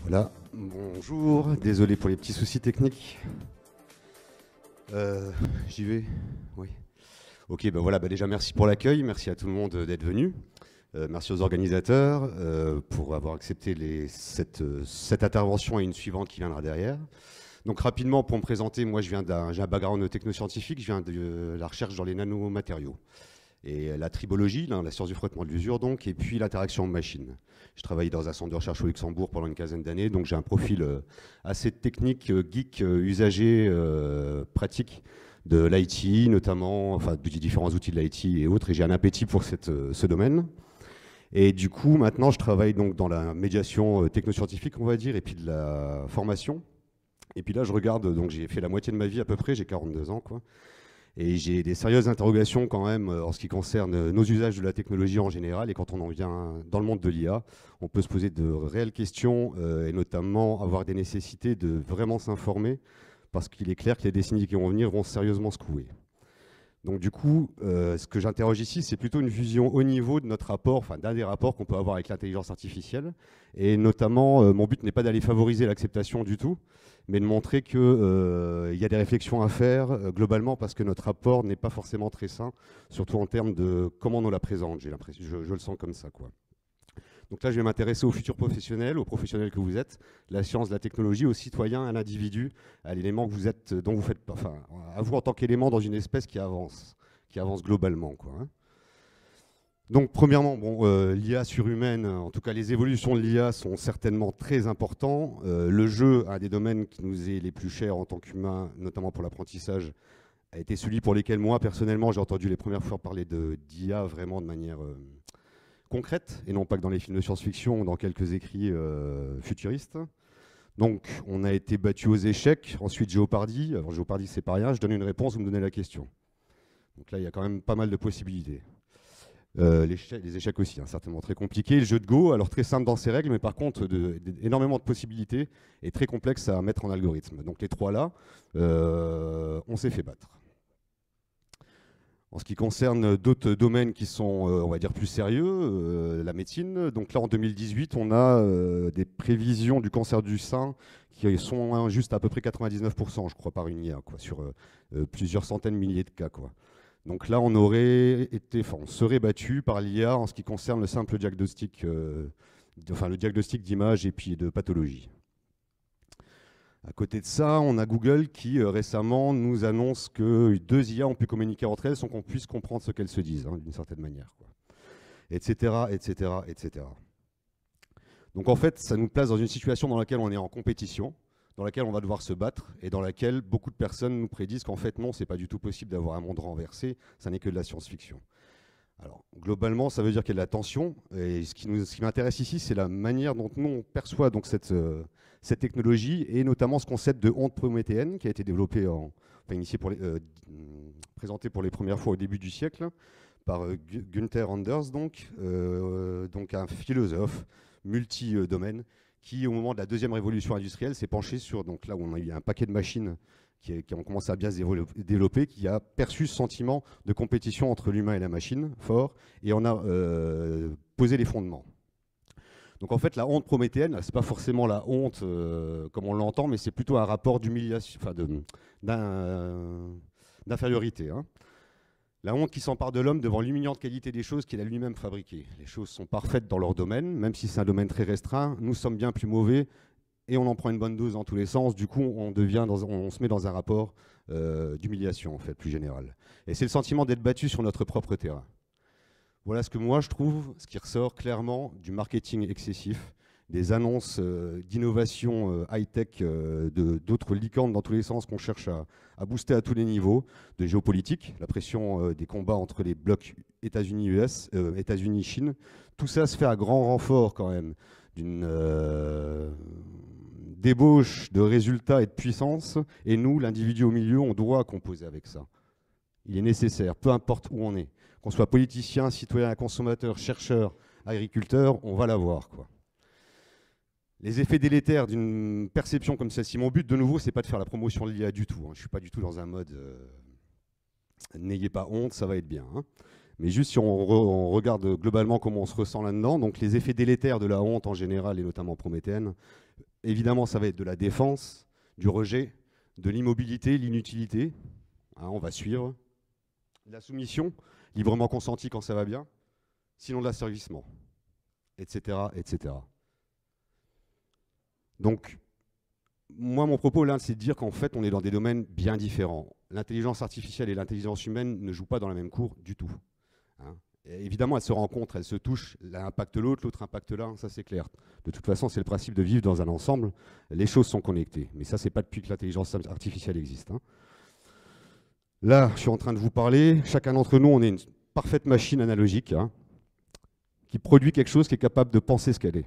Voilà, bonjour, désolé pour les petits soucis techniques. J'y vais. Oui. Ok, ben voilà, déjà merci pour l'accueil, merci à tout le monde d'être venu. Merci aux organisateurs pour avoir accepté cette intervention et une suivante qui viendra derrière. Donc rapidement, pour me présenter, moi j'ai un background technoscientifique, je viens de la recherche dans les nanomatériaux. Et la tribologie, la science du frottement de l'usure donc, et puis l'interaction machine. Je travaillais dans un centre de recherche au Luxembourg pendant une quinzaine d'années, donc j'ai un profil assez technique, geek, usager, pratique de l'IT, notamment, enfin des différents outils de l'IT et autres, et j'ai un appétit pour ce domaine. Et du coup, maintenant, je travaille donc dans la médiation technoscientifique, on va dire, et puis de la formation. Et puis là, je regarde, donc j'ai fait la moitié de ma vie à peu près, j'ai 42 ans, quoi. Et j'ai des sérieuses interrogations quand même en ce qui concerne nos usages de la technologie en général. Et quand on en vient dans le monde de l'IA, on peut se poser de réelles questions et notamment avoir des nécessités de vraiment s'informer parce qu'il est clair que les décennies qui vont venir vont sérieusement secouer. Donc du coup, ce que j'interroge ici, c'est plutôt une vision haut niveau de notre rapport, enfin d'un des rapports qu'on peut avoir avec l'intelligence artificielle. Et notamment, mon but n'est pas d'aller favoriser l'acceptation du tout, mais de montrer qu'il y a des réflexions à faire globalement parce que notre rapport n'est pas forcément très sain, surtout en termes de comment on nous la présente, j'ai l'impression, je le sens comme ça, quoi. Donc là, je vais m'intéresser aux futurs professionnels, aux professionnels que vous êtes, la science, la technologie, aux citoyens, à l'individu, à l'élément que vous êtes, dont vous faites, enfin, à vous en tant qu'élément dans une espèce qui avance globalement, quoi, hein. Donc, premièrement, bon, l'IA surhumaine, en tout cas les évolutions de l'IA sont certainement très importantes. Le jeu, un des domaines qui nous est les plus chers en tant qu'humains, notamment pour l'apprentissage, a été celui pour lequel moi, personnellement, j'ai entendu les premières fois parler d'IA vraiment de manière concrète, et non pas que dans les films de science-fiction ou dans quelques écrits futuristes. Donc, on a été battu aux échecs. Ensuite, Jeopardy. Alors, Jeopardy, c'est pas rien. Je donne une réponse, vous me donnez la question. Donc là, il y a quand même pas mal de possibilités. Les échecs aussi, hein, certainement très compliqués. Le jeu de Go, alors très simple dans ses règles, mais par contre, énormément de possibilités et très complexe à mettre en algorithme. Donc les trois là, on s'est fait battre. En ce qui concerne d'autres domaines qui sont, on va dire, plus sérieux, la médecine, donc là en 2018, on a des prévisions du cancer du sein qui sont juste à peu près 99%, je crois, par une IA, quoi, sur plusieurs centaines, milliers de cas, quoi. Donc là, on serait battu par l'IA en ce qui concerne le simple diagnostic, le diagnostic d'image et puis de pathologie. À côté de ça, on a Google qui récemment nous annonce que deux IA ont pu communiquer entre elles sans qu'on puisse comprendre ce qu'elles se disent, hein, d'une certaine manière, quoi. Etc., etc., etc. Donc en fait, ça nous place dans une situation dans laquelle on est en compétition, dans laquelle on va devoir se battre et dans laquelle beaucoup de personnes nous prédisent qu'en fait non, c'est pas du tout possible d'avoir un monde renversé, ça n'est que de la science-fiction. Alors globalement, ça veut dire qu'il y a de la tension et ce qui m'intéresse ici, c'est la manière dont nous on perçoit donc cette technologie et notamment ce concept de onde prométhéenne qui a été développé, présenté pour les premières fois au début du siècle par Günther Anders, donc un philosophe multi-domaine qui, au moment de la deuxième révolution industrielle, s'est penché sur, donc là où on a eu un paquet de machines qui ont commencé à bien se développer, qui a perçu ce sentiment de compétition entre l'humain et la machine, fort, et on a posé les fondements. Donc en fait, la honte prométhéenne, c'est pas forcément la honte comme on l'entend, mais c'est plutôt un rapport d'humiliation, enfin d'infériorité, hein. La honte qui s'empare de l'homme devant l'humiliante qualité des choses qu'il a lui-même fabriquées. Les choses sont parfaites dans leur domaine, même si c'est un domaine très restreint. Nous sommes bien plus mauvais et on en prend une bonne dose dans tous les sens. Du coup, on se met dans un rapport d'humiliation, en fait, plus général. Et c'est le sentiment d'être battu sur notre propre terrain. Voilà ce que moi je trouve, ce qui ressort clairement du marketing excessif, des annonces d'innovation high-tech d'autres licornes dans tous les sens qu'on cherche à booster à tous les niveaux, de géopolitique, la pression des combats entre les blocs États-Unis-US, États-Unis-Chine. Tout ça se fait à grand renfort quand même d'une débauche de résultats et de puissance. Et nous, l'individu au milieu, on doit composer avec ça. Il est nécessaire, peu importe où on est. Qu'on soit politicien, citoyen, consommateur, chercheur, agriculteur, on va l'avoir, quoi. Les effets délétères d'une perception comme celle-ci. Mon but, de nouveau, c'est pas de faire la promotion de l'IA du tout, hein. Je suis pas du tout dans un mode n'ayez pas honte, ça va être bien, hein. Mais juste si on regarde globalement comment on se ressent là-dedans, donc les effets délétères de la honte en général, et notamment prométhéenne, évidemment, ça va être de la défense, du rejet, de l'immobilité, l'inutilité. Hein, on va suivre. La soumission, librement consentie quand ça va bien, sinon de l'asservissement, etc., etc. Donc, moi, mon propos là, c'est de dire qu'en fait, on est dans des domaines bien différents. L'intelligence artificielle et l'intelligence humaine ne jouent pas dans la même cour du tout. Hein. Évidemment, elles se rencontrent, elles se touchent, l'un impacte l'autre, l'autre impacte l'un, ça c'est clair. De toute façon, c'est le principe de vivre dans un ensemble, les choses sont connectées. Mais ça, c'est pas depuis que l'intelligence artificielle existe. Hein. Là, je suis en train de vous parler, chacun d'entre nous, on est une parfaite machine analogique, hein, qui produit quelque chose qui est capable de penser ce qu'elle est.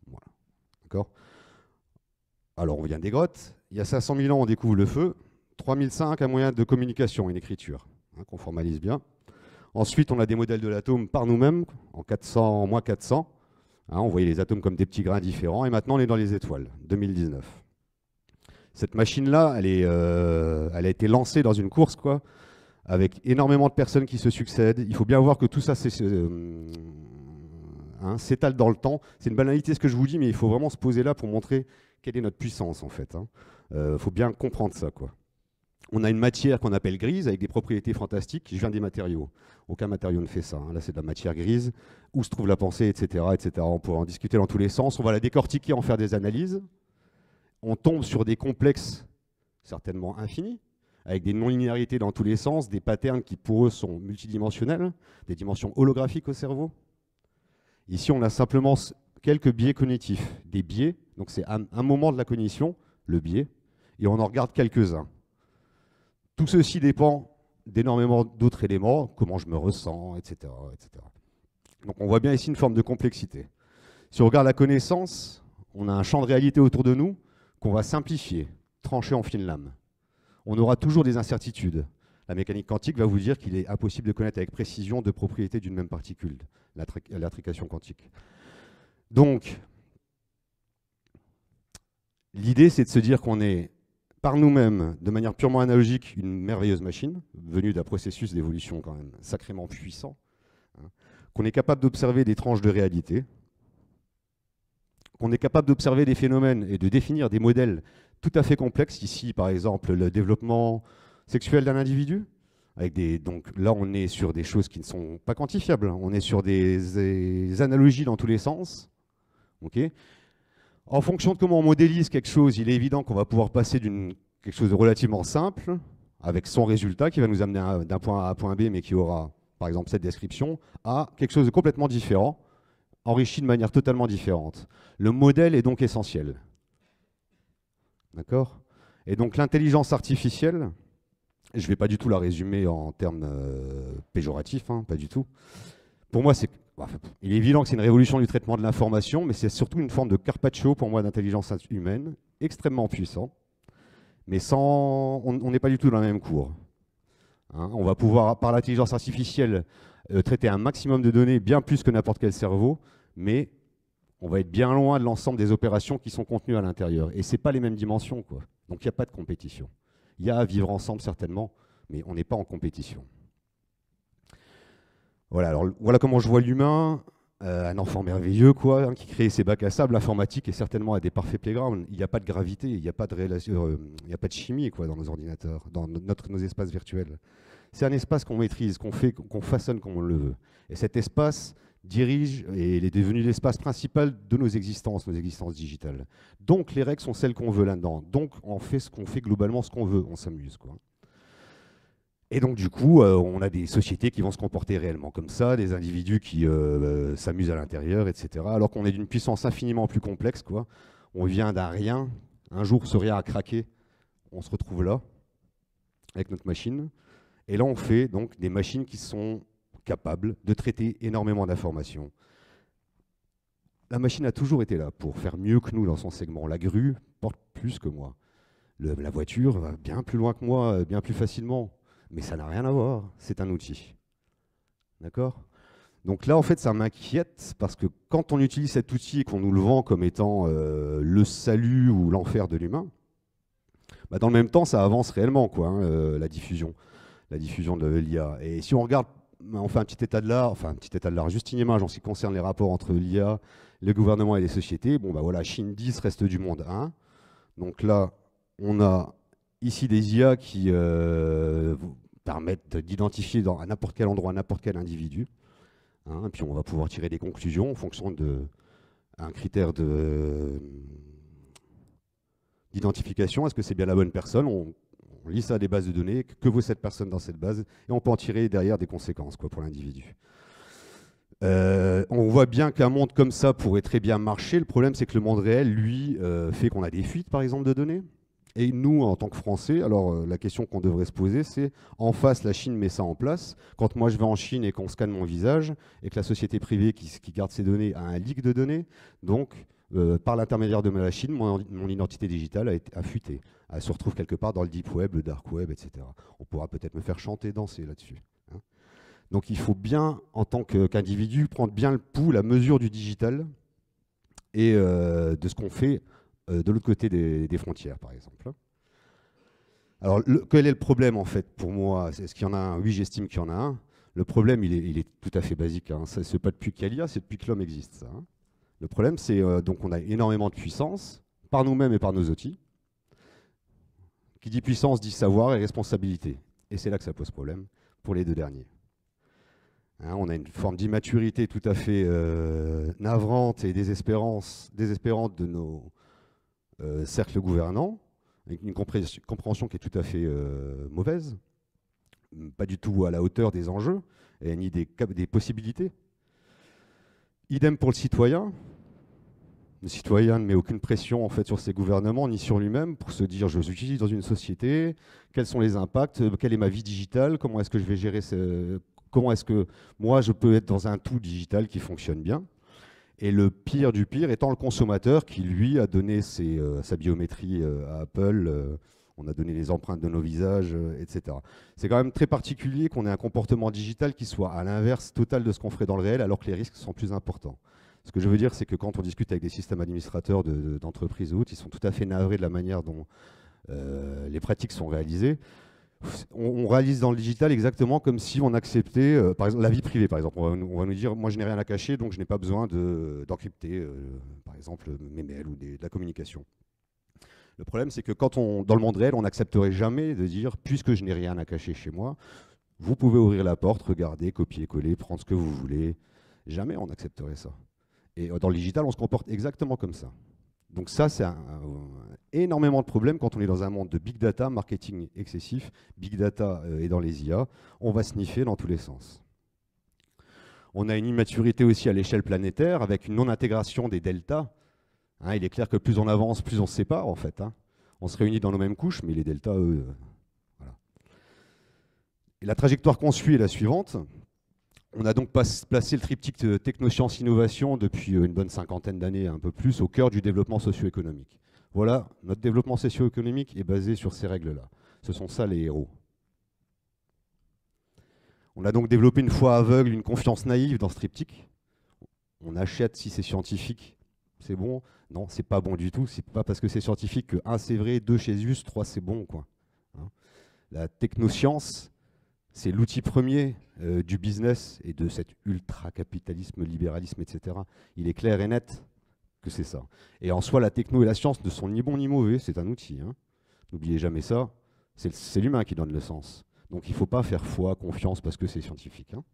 Voilà. D'accord ? Alors, on vient des grottes, il y a 500 000 ans, on découvre le feu, 3005, un moyen de communication, une écriture, hein, qu'on formalise bien. Ensuite, on a des modèles de l'atome par nous-mêmes, en moins 400. Hein, on voyait les atomes comme des petits grains différents. Et maintenant, on est dans les étoiles, 2019. Cette machine-là, elle a été lancée dans une course, quoi, avec énormément de personnes qui se succèdent. Il faut bien voir que tout ça s'étale dans le temps. C'est une banalité ce que je vous dis, mais il faut vraiment se poser là pour montrer quelle est notre puissance, en fait. Hein. Faut bien comprendre ça, quoi. On a une matière qu'on appelle grise, avec des propriétés fantastiques. Je viens des matériaux. Aucun matériau ne fait ça. Hein. Là, c'est de la matière grise. Où se trouve la pensée, etc., etc. On pourrait en discuter dans tous les sens. On va la décortiquer, en faire des analyses. On tombe sur des complexes certainement infinis, avec des non-linéarités dans tous les sens, des patterns qui, pour eux, sont multidimensionnels, des dimensions holographiques au cerveau. Ici, on a simplement quelques biais cognitifs. Des biais, donc c'est un moment de la cognition, le biais, et on en regarde quelques-uns. Tout ceci dépend d'énormément d'autres éléments, comment je me ressens, etc., etc. Donc on voit bien ici une forme de complexité. Si on regarde la connaissance, on a un champ de réalité autour de nous qu'on va simplifier, trancher en fines lames. On aura toujours des incertitudes. La mécanique quantique va vous dire qu'il est impossible de connaître avec précision deux propriétés d'une même particule, l'intrication quantique. Donc, l'idée, c'est de se dire qu'on est par nous-mêmes, de manière purement analogique, une merveilleuse machine, venue d'un processus d'évolution quand même sacrément puissant, hein, qu'on est capable d'observer des tranches de réalité, qu'on est capable d'observer des phénomènes et de définir des modèles tout à fait complexes. Ici, par exemple, le développement sexuel d'un individu. Donc là, on est sur des choses qui ne sont pas quantifiables. On est sur des analogies dans tous les sens. Okay. En fonction de comment on modélise quelque chose, il est évident qu'on va pouvoir passer quelque chose de relativement simple, avec son résultat qui va nous amener d'un point A à un point B, mais qui aura, par exemple, cette description, à quelque chose de complètement différent, enrichi de manière totalement différente. Le modèle est donc essentiel. D'accord ? Et donc l'intelligence artificielle, je ne vais pas du tout la résumer en termes péjoratifs, hein, pas du tout. Pour moi, il est évident que c'est une révolution du traitement de l'information, mais c'est surtout une forme de Carpaccio, pour moi, d'intelligence humaine, extrêmement puissant, mais on n'est pas du tout dans la même cour. Hein, on va pouvoir, par l'intelligence artificielle, traiter un maximum de données, bien plus que n'importe quel cerveau, mais on va être bien loin de l'ensemble des opérations qui sont contenues à l'intérieur. Et ce n'est pas les mêmes dimensions, quoi. Donc il n'y a pas de compétition. Il y a à vivre ensemble, certainement, mais on n'est pas en compétition. Voilà, alors voilà comment je vois l'humain, un enfant merveilleux, quoi, hein, qui crée ses bacs à sable. L'informatique est certainement à des parfaits playgrounds. Il n'y a pas de gravité, il n'y a pas de il n'y a pas de chimie, quoi, dans nos ordinateurs, dans nos espaces virtuels. C'est un espace qu'on maîtrise, qu'on façonne comme on le veut. Et cet espace dirige et il est devenu l'espace principal de nos existences digitales. Donc les règles sont celles qu'on veut là-dedans. Donc on fait ce qu'on fait globalement, ce qu'on veut, on s'amuse, quoi. Et donc du coup, on a des sociétés qui vont se comporter réellement comme ça, des individus qui s'amusent à l'intérieur, etc. Alors qu'on est d'une puissance infiniment plus complexe, quoi. On vient d'un rien, un jour ce rien a craqué, on se retrouve là, avec notre machine. Et là on fait donc des machines qui sont capables de traiter énormément d'informations. La machine a toujours été là pour faire mieux que nous dans son segment. La grue porte plus que moi. La voiture va bien plus loin que moi, bien plus facilement. Mais ça n'a rien à voir, c'est un outil. D'accord ? Donc là, en fait, ça m'inquiète parce que quand on utilise cet outil et qu'on nous le vend comme étant le salut ou l'enfer de l'humain, bah dans le même temps, ça avance réellement, quoi, hein, la diffusion de l'IA. Et si on regarde, on fait un petit état de l'art, juste une image en ce qui concerne les rapports entre l'IA, les gouvernements et les sociétés. Bon, bah voilà, Chine 10, reste du monde 1. Donc là, on a ici des IA qui vous permettent d'identifier à n'importe quel endroit, n'importe quel individu. Hein, et puis on va pouvoir tirer des conclusions en fonction d'un critère d'identification. Est-ce que c'est bien la bonne personne? On lit ça à des bases de données. Que vaut cette personne dans cette base? Et on peut en tirer derrière des conséquences pour l'individu. On voit bien qu'un monde comme ça pourrait très bien marcher. Le problème, c'est que le monde réel, lui, fait qu'on a des fuites, par exemple, de données. Et nous, en tant que Français, alors la question qu'on devrait se poser, c'est en face, la Chine met ça en place. Quand moi je vais en Chine et qu'on scanne mon visage, et que la société privée qui garde ces données a un leak de données, donc par l'intermédiaire de la Chine, mon identité digitale a fuité. Elle se retrouve quelque part dans le deep web, le dark web, etc. On pourra peut-être me faire chanter, danser là-dessus. Hein. Donc il faut bien, en tant qu'individu, prendre bien le pouls, la mesure du digital et de ce qu'on fait de l'autre côté des frontières, par exemple. Alors, quel est le problème, en fait, pour moi? Est-ce qu'il y en a un? Oui, j'estime qu'il y en a un. Le problème, il est tout à fait basique. Hein. Ce n'est pas depuis qu'il y a l'IA, c'est depuis que l'homme existe. Ça, hein. Le problème, c'est donc on a énormément de puissance, par nous-mêmes et par nos outils. Qui dit puissance dit savoir et responsabilité. Et c'est là que ça pose problème, pour les deux derniers. Hein, on a une forme d'immaturité tout à fait navrante et désespérante de nos cercles gouvernants, avec une compréhension qui est tout à fait mauvaise, pas du tout à la hauteur des enjeux, et ni des possibilités. Idem pour le citoyen. Le citoyen ne met aucune pression en fait, sur ses gouvernements, ni sur lui-même, pour se dire je suis dans une société, quels sont les impacts, quelle est ma vie digitale, comment est-ce que je vais gérer comment est-ce que moi je peux être dans un tout digital qui fonctionne bien. Et le pire du pire étant le consommateur qui, lui, a donné sa biométrie à Apple, on a donné les empreintes de nos visages, etc. C'est quand même très particulier qu'on ait un comportement digital qui soit à l'inverse total de ce qu'on ferait dans le réel, alors que les risques sont plus importants. Ce que je veux dire, c'est que quand on discute avec des systèmes administrateurs d'entreprises ou autres, ils sont tout à fait navrés de la manière dont les pratiques sont réalisées. On réalise dans le digital exactement comme si on acceptait, par exemple, la vie privée, par exemple. On va nous dire, moi je n'ai rien à cacher, donc je n'ai pas besoin d'encrypter, par exemple, mes mails ou de la communication. Le problème, c'est que quand dans le monde réel, on n'accepterait jamais de dire, puisque je n'ai rien à cacher chez moi, vous pouvez ouvrir la porte, regarder, copier-coller, prendre ce que vous voulez. Jamais on accepterait ça. Et dans le digital, on se comporte exactement comme ça. Donc ça, c'est énormément de problèmes quand on est dans un monde de big data, marketing excessif, big data et dans les IA, on va sniffer dans tous les sens. On a une immaturité aussi à l'échelle planétaire avec une non-intégration des deltas. Hein, il est clair que plus on avance, plus on se sépare en fait. Hein. On se réunit dans nos mêmes couches, mais les deltas, eux, voilà. Et la trajectoire qu'on suit est la suivante. On a donc placé le triptyque technosciences-innovation depuis une bonne cinquantaine d'années, un peu plus, au cœur du développement socio-économique. Voilà, notre développement socio-économique est basé sur ces règles-là. Ce sont ça les héros. On a donc développé une foi aveugle, une confiance naïve dans ce triptyque. On achète si c'est scientifique, c'est bon. Non, c'est pas bon du tout. C'est pas parce que c'est scientifique que 1 c'est vrai, 2 chez Zus, 3 c'est bon, quoi. Hein. La technoscience, c'est l'outil premier du business et de cet ultra-capitalisme, libéralisme, etc. Il est clair et net que c'est ça. Et en soi, la techno et la science ne sont ni bons ni mauvais, c'est un outil. Hein. N'oubliez jamais ça, c'est l'humain qui donne le sens. Donc il ne faut pas faire foi, confiance parce que c'est scientifique. Hein.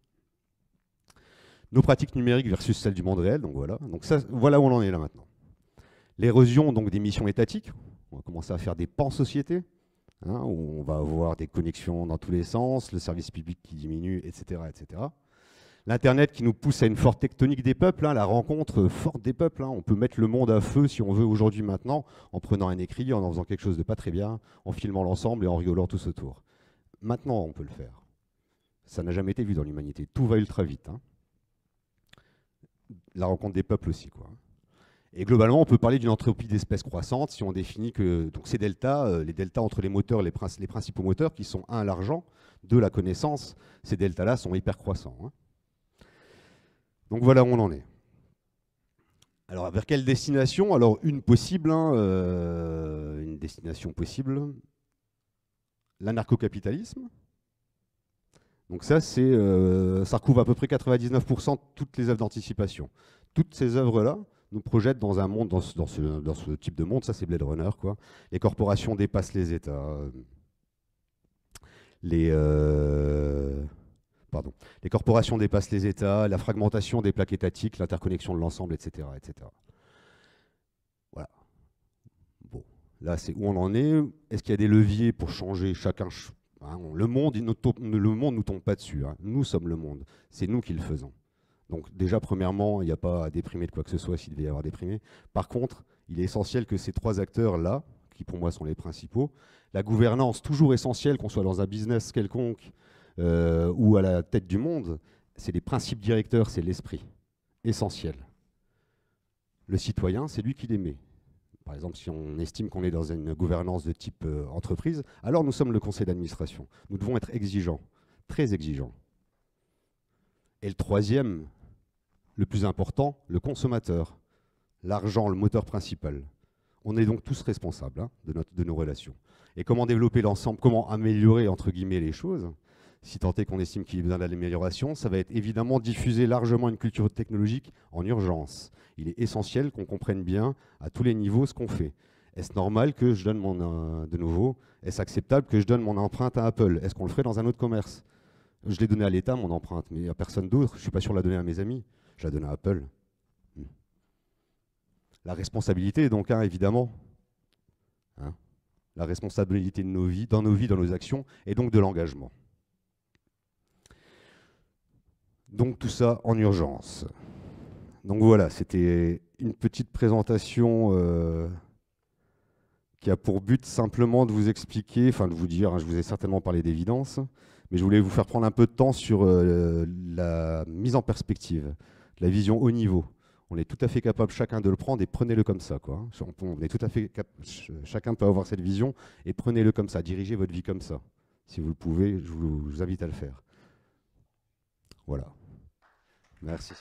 Nos pratiques numériques versus celles du monde réel, donc voilà. Donc ça, voilà où on en est là maintenant. L'érosion donc des missions étatiques, on va commencer à faire des pans-sociétés. Hein, où on va avoir des connexions dans tous les sens, le service public qui diminue, etc. etc. L'Internet qui nous pousse à une forte tectonique des peuples, hein, la rencontre forte des peuples. Hein. On peut mettre le monde à feu, si on veut, aujourd'hui, maintenant, en prenant un écrit, en faisant quelque chose de pas très bien, en filmant l'ensemble et en rigolant tous autour. Maintenant, on peut le faire. Ça n'a jamais été vu dans l'humanité. Tout va ultra vite. Hein. La rencontre des peuples aussi, quoi. Et globalement, on peut parler d'une entropie d'espèces croissante si on définit que donc ces deltas, les deltas entre les moteurs, les principaux moteurs, qui sont 1, l'argent, 2, la connaissance, ces deltas-là sont hyper croissants. Hein. Donc voilà où on en est. Alors vers quelle destination? Alors une possible, hein, une destination possible, l'anarcho-capitalisme. Donc ça, ça recouvre à peu près 99% de toutes les œuvres d'anticipation. Toutes ces œuvres-là, nous projette dans un monde, dans ce type de monde, ça c'est Blade Runner, quoi. Les corporations dépassent les États. Les corporations dépassent les États, la fragmentation des plaques étatiques, l'interconnexion de l'ensemble, etc., etc. Voilà. Bon, là c'est où on en est. Est-ce qu'il y a des leviers pour changer chacun hein, le monde ne nous tombe pas dessus. Hein. Nous sommes le monde. C'est nous qui le faisons. Donc déjà, premièrement, il n'y a pas à déprimer de quoi que ce soit s'il devait y avoir déprimé. Par contre, il est essentiel que ces trois acteurs-là, qui pour moi sont les principaux, la gouvernance, toujours essentielle, qu'on soit dans un business quelconque ou à la tête du monde, c'est les principes directeurs, c'est l'esprit, essentiel. Le citoyen, c'est lui qui les met. Par exemple, si on estime qu'on est dans une gouvernance de type entreprise, alors nous sommes le conseil d'administration. Nous devons être exigeants, très exigeants. Et le troisième, le plus important, le consommateur. L'argent, le moteur principal. On est donc tous responsables hein, de nos relations. Et comment développer l'ensemble, comment améliorer, entre guillemets, les choses, si tant est qu'on estime qu'il y a besoin d'amélioration, ça va être évidemment diffuser largement une culture technologique en urgence. Il est essentiel qu'on comprenne bien à tous les niveaux ce qu'on fait. Est-ce normal que je donne de nouveau, est-ce acceptable que je donne mon empreinte à Apple? Est-ce qu'on le ferait dans un autre commerce? Je l'ai donné à l'État, mon empreinte, mais à personne d'autre. Je ne suis pas sûr de la donner à mes amis. Je la donne à Apple. La responsabilité, donc, hein, évidemment. Hein, la responsabilité de nos vies, dans nos actions, et donc de l'engagement. Donc tout ça en urgence. Donc voilà, c'était une petite présentation qui a pour but simplement de vous expliquer, enfin de vous dire, hein, je vous ai certainement parlé d'évidence, mais je voulais vous faire prendre un peu de temps sur la mise en perspective, la vision haut niveau. On est tout à fait capable chacun de le prendre et prenez-le comme ça, quoi. On est tout à fait chacun peut avoir cette vision et prenez-le comme ça, dirigez votre vie comme ça. Si vous le pouvez, je vous invite à le faire. Voilà. Merci.